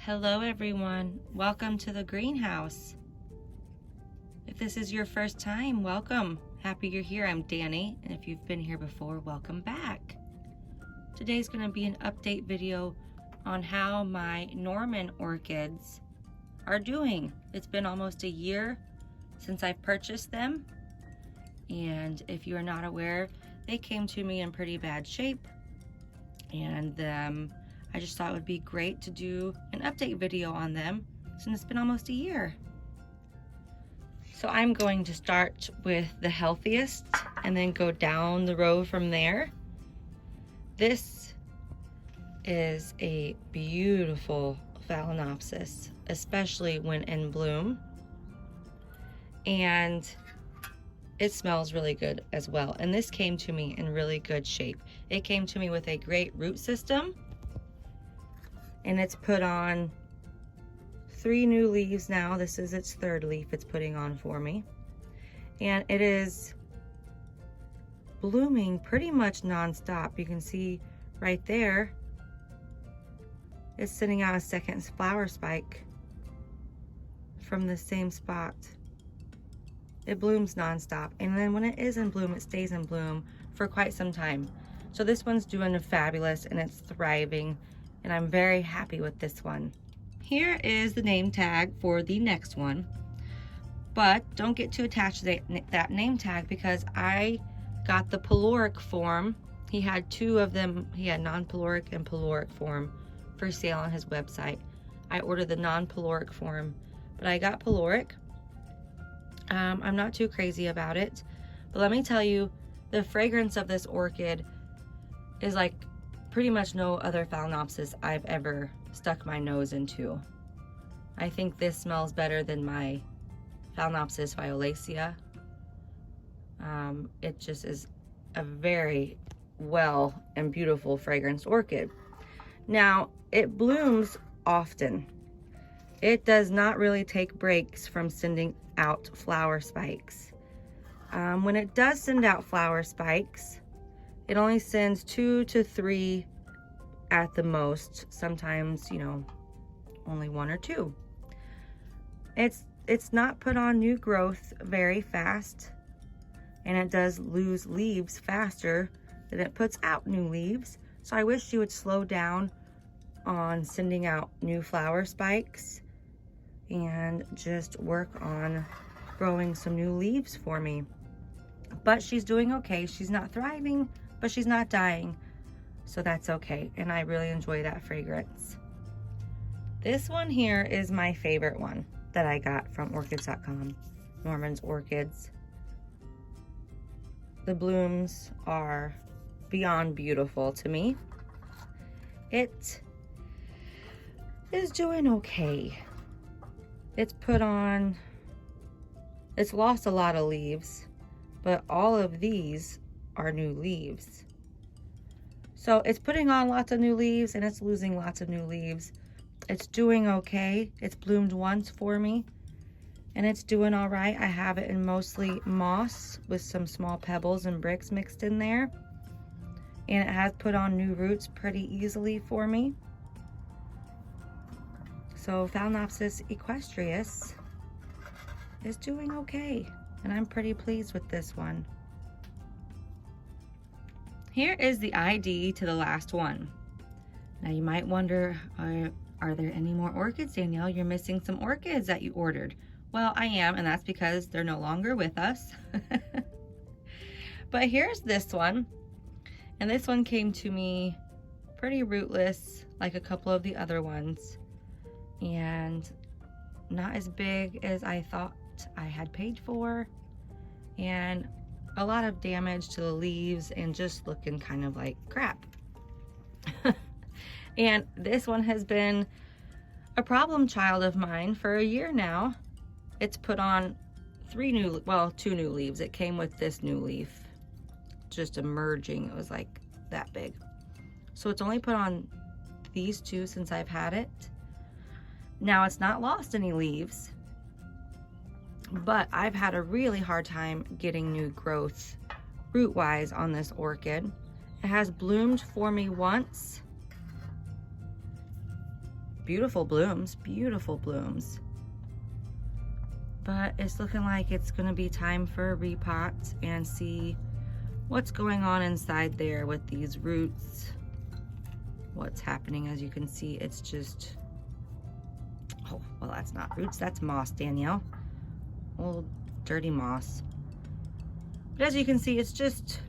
Hello everyone, welcome to the greenhouse. If this is your first time, welcome. Happy you're here. I'm Danny, and if you've been here before, welcome back. Today's going to be an update video on how my Norman Orchids are doing. It's been almost a year since I've purchased them, and if you are not aware, they came to me in pretty bad shape, and I just thought it would be great to do an update video on them since it's been almost a year. So I'm going to start with the healthiest and then go down the row from there. This is a beautiful Phalaenopsis, especially when in bloom. And it smells really good as well. And this came to me in really good shape. It came to me with a great root system. And it's put on 3 new leaves now. This is its 3rd leaf it's putting on for me. And it is blooming pretty much non-stop. You can see right there, it's sending out a second flower spike from the same spot. It blooms non-stop. And then when it is in bloom, it stays in bloom for quite some time. So this one's doing fabulous and it's thriving. And I'm very happy with this one. Here is the name tag for the next one, but don't get too attached to that name tag because I got the peloric form. He had 2 of them. He had non-peloric and peloric form for sale on his website. I ordered the non-peloric form, but I got peloric. I'm not too crazy about it, but let me tell you, the fragrance of this orchid is like pretty much no other Phalaenopsis I've ever stuck my nose into. I think this smells better than my Phalaenopsis violacea. It just is a very well and beautiful fragranced orchid. Now, it blooms often. It does not really take breaks from sending out flower spikes. When it does send out flower spikes, it only sends 2 to 3 at the most. Sometimes, you know, only 1 or 2. It's not put on new growth very fast, and it does lose leaves faster than it puts out new leaves. So I wish you would slow down on sending out new flower spikes and just work on growing some new leaves for me. But she's doing okay. She's not thriving, but she's not dying, so that's okay, and I really enjoy that fragrance. This one here is my favorite one that I got from orchids.com, Norman's Orchids. The blooms are beyond beautiful to me. It is doing okay. It's lost a lot of leaves, but all of these are new leaves. So it's putting on lots of new leaves and it's losing lots of new leaves. It's doing okay. It's bloomed once for me and it's doing all right. I have it in mostly moss with some small pebbles and bricks mixed in there. And it has put on new roots pretty easily for me. So Phalaenopsis equestris is doing okay, and I'm pretty pleased with this one. Here is the ID to the last one. Now you might wonder, are there any more orchids, Danielle? You're missing some orchids that you ordered. Well, I am, and that's because they're no longer with us. But here's this one, and this one came to me pretty rootless, like a couple of the other ones, and not as big as I thought I had paid for, and a lot of damage to the leaves and just looking kind of like crap. And this one has been a problem child of mine for a year now. It's put on 2 new leaves. It came with this new leaf just emerging. It was like that big. So it's only put on these 2 since I've had it. Now it's not lost any leaves, but I've had a really hard time getting new growth root-wise on this orchid. It has bloomed for me once, beautiful blooms, beautiful blooms. But it's looking like it's gonna be time for a repot and see what's going on inside there with these roots. What's happening. As you can see, it's just, oh, well, that's not roots, that's moss, Danielle. Old dirty moss. But as you can see, it's just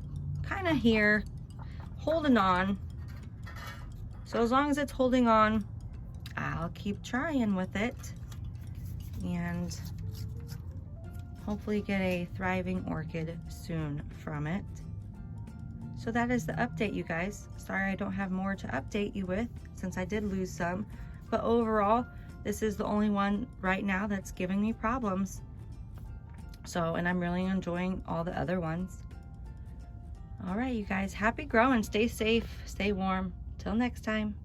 kind of here, holding on. So as long as it's holding on, I'll keep trying with it and hopefully get a thriving orchid soon from it. So that is the update, you guys. Sorry I don't have more to update you with since I did lose some, but overall this is the only one right now that's giving me problems. So, and I'm really enjoying all the other ones. All right, you guys, happy growing, stay safe, stay warm. Till next time.